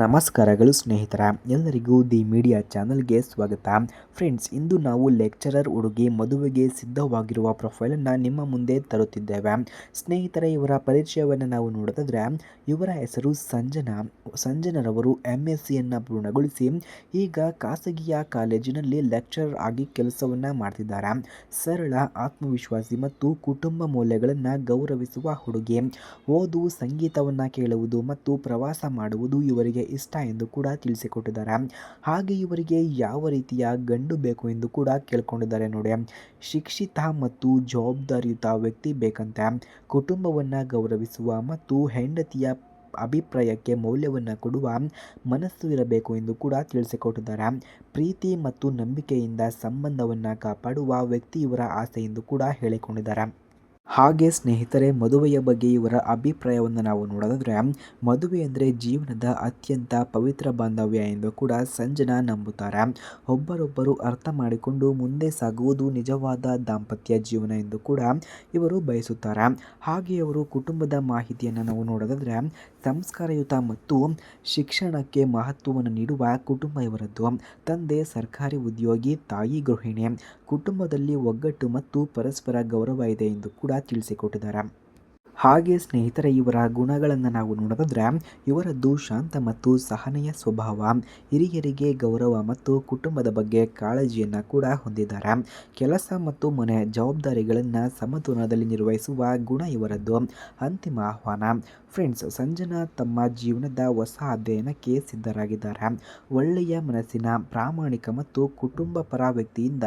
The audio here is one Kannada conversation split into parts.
ನಮಸ್ಕಾರಗಳು ಸ್ನೇಹಿತರ ಎಲ್ಲರಿಗೂ ದಿ ಮೀಡಿಯಾ ಚಾನಲ್ಗೆ ಸ್ವಾಗತ. ಫ್ರೆಂಡ್ಸ್, ಇಂದು ನಾವು ಲೆಕ್ಚರರ್ ಹುಡುಗಿ ಮದುವೆಗೆ ಸಿದ್ಧವಾಗಿರುವ ಪ್ರೊಫೈಲನ್ನು ನಿಮ್ಮ ಮುಂದೆ ತರುತ್ತಿದ್ದೇವೆ. ಸ್ನೇಹಿತರೆ, ಇವರ ಪರಿಚಯವನ್ನು ನಾವು ನೋಡೋದಾದರೆ ಇವರ ಹೆಸರು ಸಂಜನರವರು MSc ಪೂರ್ಣಗೊಳಿಸಿ ಈಗ ಖಾಸಗಿಯ ಕಾಲೇಜಿನಲ್ಲಿ ಲೆಕ್ಚರರ್ ಆಗಿ ಕೆಲಸವನ್ನು ಮಾಡ್ತಿದ್ದಾರೆ. ಸರಳ, ಆತ್ಮವಿಶ್ವಾಸಿ ಮತ್ತು ಕುಟುಂಬ ಮೌಲ್ಯಗಳನ್ನು ಗೌರವಿಸುವ ಹುಡುಗಿ. ಓದು, ಸಂಗೀತವನ್ನು ಕೇಳುವುದು ಮತ್ತು ಪ್ರವಾಸ ಮಾಡುವುದು ಇವರಿಗೆ ಇಷ್ಟ ಎಂದು ಕೂಡ ತಿಳಿಸಿಕೊಟ್ಟಿದ್ದಾರೆ. ಹಾಗೆ ಇವರಿಗೆ ಯಾವ ರೀತಿಯ ಗಂಡು ಬೇಕು ಎಂದು ಕೂಡ ಕೇಳ್ಕೊಂಡಿದ್ದಾರೆ ನೋಡಿ. ಶಿಕ್ಷಿತ ಮತ್ತು ಜವಾಬ್ದಾರಿಯುತ ವ್ಯಕ್ತಿ ಬೇಕಂತೆ. ಕುಟುಂಬವನ್ನು ಗೌರವಿಸುವ ಮತ್ತು ಹೆಂಡತಿಯ ಅಭಿಪ್ರಾಯಕ್ಕೆ ಮೌಲ್ಯವನ್ನು ಕೊಡುವ ಮನಸ್ಸು ಇರಬೇಕು ಎಂದು ಕೂಡ ತಿಳಿಸಿಕೊಟ್ಟಿದ್ದಾರೆ. ಪ್ರೀತಿ ಮತ್ತು ನಂಬಿಕೆಯಿಂದ ಸಂಬಂಧವನ್ನು ಕಾಪಾಡುವ ವ್ಯಕ್ತಿ ಇವರ ಆಸೆ ಎಂದು ಕೂಡ ಹೇಳಿಕೊಂಡಿದ್ದಾರೆ. ಹಾಗೆ ಸ್ನೇಹಿತರೆ, ಮದುವೆಯ ಬಗ್ಗೆ ಇವರ ಅಭಿಪ್ರಾಯವನ್ನು ನಾವು ನೋಡೋದಾದರೆ ಮದುವೆ ಅಂದರೆ ಜೀವನದ ಅತ್ಯಂತ ಪವಿತ್ರ ಬಾಂಧವ್ಯ ಎಂದು ಕೂಡ ಸಂಜನಾ ನಂಬುತ್ತಾರೆ. ಒಬ್ಬರೊಬ್ಬರು ಅರ್ಥ ಮಾಡಿಕೊಂಡು ಮುಂದೆ ಸಾಗುವುದು ನಿಜವಾದ ದಾಂಪತ್ಯ ಜೀವನ ಎಂದು ಕೂಡ ಇವರು ಬಯಸುತ್ತಾರೆ. ಹಾಗೆ ಅವರು ಕುಟುಂಬದ ಮಾಹಿತಿಯನ್ನು ನಾವು ನೋಡೋದಾದರೆ ಸಂಸ್ಕಾರಯುತ ಮತ್ತು ಶಿಕ್ಷಣಕ್ಕೆ ಮಹತ್ವವನ್ನು ನೀಡುವ ಕುಟುಂಬ ಇವರದ್ದು. ತಂದೆ ಸರ್ಕಾರಿ ಉದ್ಯೋಗಿ, ತಾಯಿ ಗೃಹಿಣಿ. ಕುಟುಂಬದಲ್ಲಿ ಒಗ್ಗಟ್ಟು ಮತ್ತು ಪರಸ್ಪರ ಗೌರವ ಇದೆ ಎಂದು ಕೂಡ ತಿಳಿಸಿಕೊಟ್ಟಿದ್ದಾರೆ. ಹಾಗೆ ಸ್ನೇಹಿತರೆ, ಇವರ ಗುಣಗಳನ್ನು ನಾವು ನೋಡೋದಾದರೆ ಇವರದ್ದು ಶಾಂತ ಮತ್ತು ಸಹನೆಯ ಸ್ವಭಾವ. ಹಿರಿಯರಿಗೆ ಗೌರವ ಮತ್ತು ಕುಟುಂಬದ ಬಗ್ಗೆ ಕಾಳಜಿಯನ್ನು ಕೂಡ ಹೊಂದಿದ್ದಾರೆ. ಕೆಲಸ ಮತ್ತು ಮನೆ ಜವಾಬ್ದಾರಿಗಳನ್ನು ಸಮತೋಲನದಲ್ಲಿ ನಿರ್ವಹಿಸುವ ಗುಣ ಇವರದ್ದು. ಅಂತಿಮ ಆಹ್ವಾನ. ಫ್ರೆಂಡ್ಸ್, ಸಂಜನಾ ತಮ್ಮ ಜೀವನದ ಹೊಸ ಅಧ್ಯಯನಕ್ಕೆ ಸಿದ್ಧರಾಗಿದ್ದಾರೆ. ಒಳ್ಳೆಯ ಮನಸ್ಸಿನ, ಪ್ರಾಮಾಣಿಕ ಮತ್ತು ಕುಟುಂಬ ಪರ ವ್ಯಕ್ತಿಯಿಂದ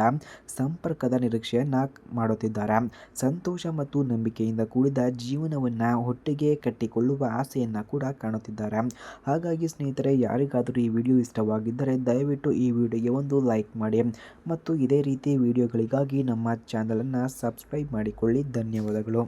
ಸಂಪರ್ಕದ ನಿರೀಕ್ಷೆಯನ್ನು ಮಾಡುತ್ತಿದ್ದಾರೆ. ಸಂತೋಷ ಮತ್ತು ನಂಬಿಕೆಯಿಂದ ಕೂಡಿದ ಜೀವನವನ್ನು ಒಟ್ಟಿಗೆ ಕಟ್ಟಿಕೊಳ್ಳುವ ಆಸೆಯನ್ನು ಕೂಡ ಕಾಣುತ್ತಿದ್ದಾರೆ. ಹಾಗಾಗಿ ಸ್ನೇಹಿತರೆ, ಯಾರಿಗಾದರೂ ಈ ವಿಡಿಯೋ ಇಷ್ಟವಾಗಿದ್ದರೆ ದಯವಿಟ್ಟು ಈ ವಿಡಿಯೋಗೆ ಒಂದು ಲೈಕ್ ಮಾಡಿ ಮತ್ತು ಇದೇ ರೀತಿ ವಿಡಿಯೋಗಳಿಗಾಗಿ ನಮ್ಮ ಚಾನಲನ್ನು ಸಬ್ಸ್ಕ್ರೈಬ್ ಮಾಡಿಕೊಳ್ಳಿ. ಧನ್ಯವಾದಗಳು.